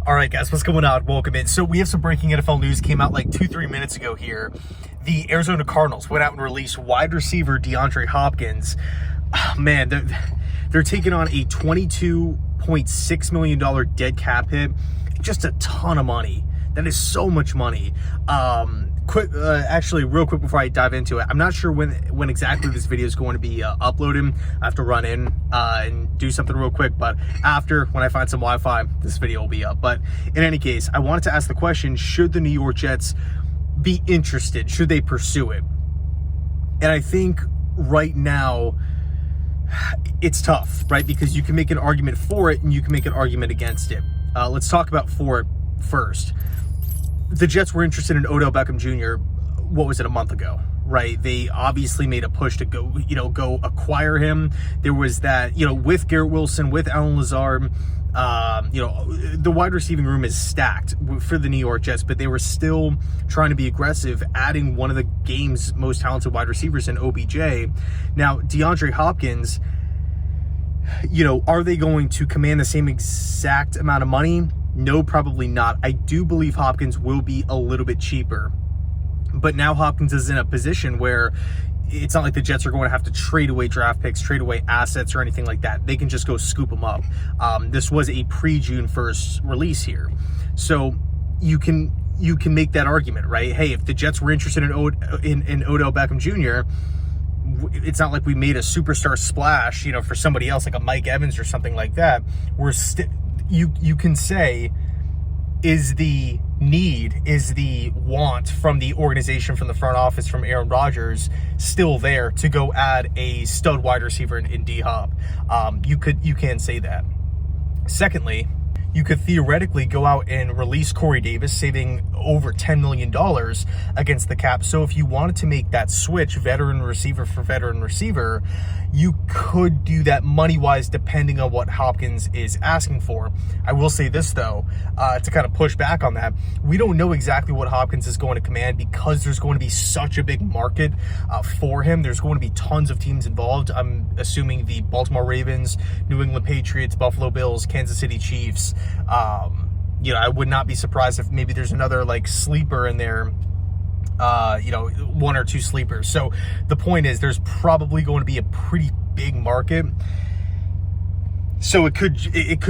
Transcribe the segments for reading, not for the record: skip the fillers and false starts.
All right, guys, what's going on? Welcome in. So we have some breaking NFL news came out like 2-3 minutes ago here. The Arizona Cardinals went out and released wide receiver DeAndre Hopkins. Man, they're taking on a $22.6 million dead cap hit. Just a ton of money. That is so much money. Actually, real quick before I dive into it, I'm not sure when exactly this video is going to be uploaded. I have to run in and do something real quick, but after, when I find some Wi-Fi, this video will be up. But in any case, I wanted to ask the question, should the New York Jets be interested? Should they pursue it? And I think right now, it's tough, right? Because you can make an argument for it and you can make an argument against it. Let's talk about for it first. The Jets were interested in Odell Beckham Jr., what was it, a month ago, right? They obviously made a push to go acquire him. There was that, with Garrett Wilson, with Allen Lazard, the wide receiving room is stacked for the New York Jets, but they were still trying to be aggressive, adding one of the game's most talented wide receivers in OBJ. Now, DeAndre Hopkins, are they going to command the same exact amount of money? No, probably not. I do believe Hopkins will be a little bit cheaper. But now Hopkins is in a position where it's not like the Jets are going to have to trade away draft picks, trade away assets or anything like that. They can just go scoop them up. This was a pre-June 1st release here. So you can make that argument, right? Hey, if the Jets were interested in Odell Beckham Jr., it's not like we made a superstar splash, for somebody else, like a Mike Evans or something like that. You can say, is the need, is the want from the organization, from the front office, from Aaron Rodgers still there to go add a stud wide receiver in D-Hop? You can say that. Secondly, you could theoretically go out and release Corey Davis, saving over $10 million against the cap. So if you wanted to make that switch, veteran receiver for veteran receiver, you could do that money-wise depending on what Hopkins is asking for. I will say this, though, to kind of push back on that, we don't know exactly what Hopkins is going to command because there's going to be such a big market for him. There's going to be tons of teams involved. I'm assuming the Baltimore Ravens, New England Patriots, Buffalo Bills, Kansas City Chiefs. I would not be surprised if maybe there's another sleeper in there, one or two sleepers. So the point is there's probably going to be a pretty big market. So it could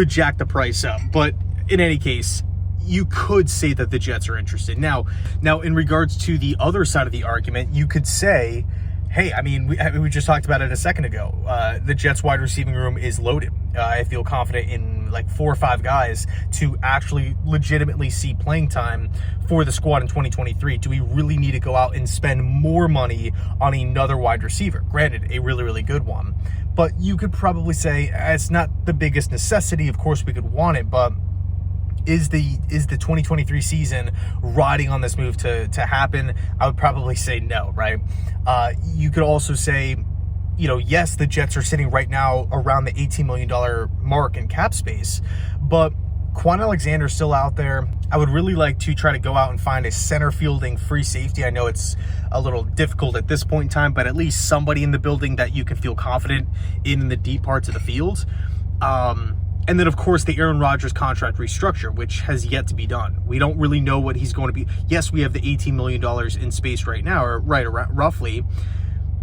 jack the price up. But in any case, you could say that the Jets are interested. Now in regards to the other side of the argument, you could say, hey, we just talked about it a second ago. The Jets wide receiving room is loaded. I feel confident in 4 or 5 guys to actually legitimately see playing time for the squad in 2023. Do we really need to go out and spend more money on another wide receiver? Granted, a really, really good one. But you could probably say it's not the biggest necessity. Of course, we could want it, but is the 2023 season riding on this move to happen? I would probably say no, right? You could also say, yes, the Jets are sitting right now around the $18 million mark in cap space, but Quan Alexander's still out there. I would really like to try to go out and find a center fielding free safety. I know it's a little difficult at this point in time, but at least somebody in the building that you can feel confident in the deep parts of the field. And then, of course, the Aaron Rodgers contract restructure, which has yet to be done. We don't really know what he's going to be. Yes, we have the $18 million in space right now, or right around, roughly,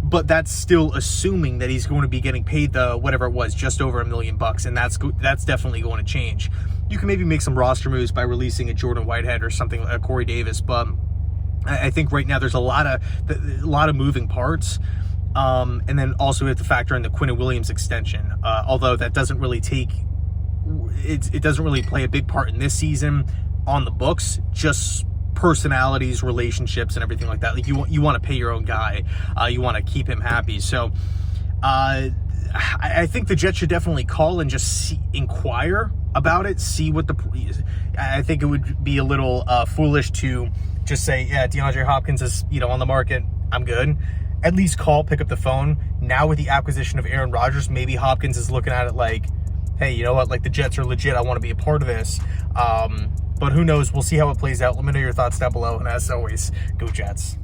but that's still assuming that he's going to be getting paid the whatever it was, just over $1 million, and that's definitely going to change. You can maybe make some roster moves by releasing a Jordan Whitehead or something, a Corey Davis, but I think right now there's a lot of moving parts. And then also we have to factor in the Quinnen Williams extension, although that doesn't really it doesn't really play a big part in this season on the books, just personalities, relationships, and everything like that. You want to pay your own guy. You want to keep him happy. So I think the Jets should definitely call and just inquire about it, see what I think it would be a little foolish to just say, yeah, DeAndre Hopkins is, on the market, I'm good. At least call, pick up the phone. Now with the acquisition of Aaron Rodgers, maybe Hopkins is looking at it like, hey, you know what? The Jets are legit. I want to be a part of this. But who knows? We'll see how it plays out. Let me know your thoughts down below. And as always, go Jets.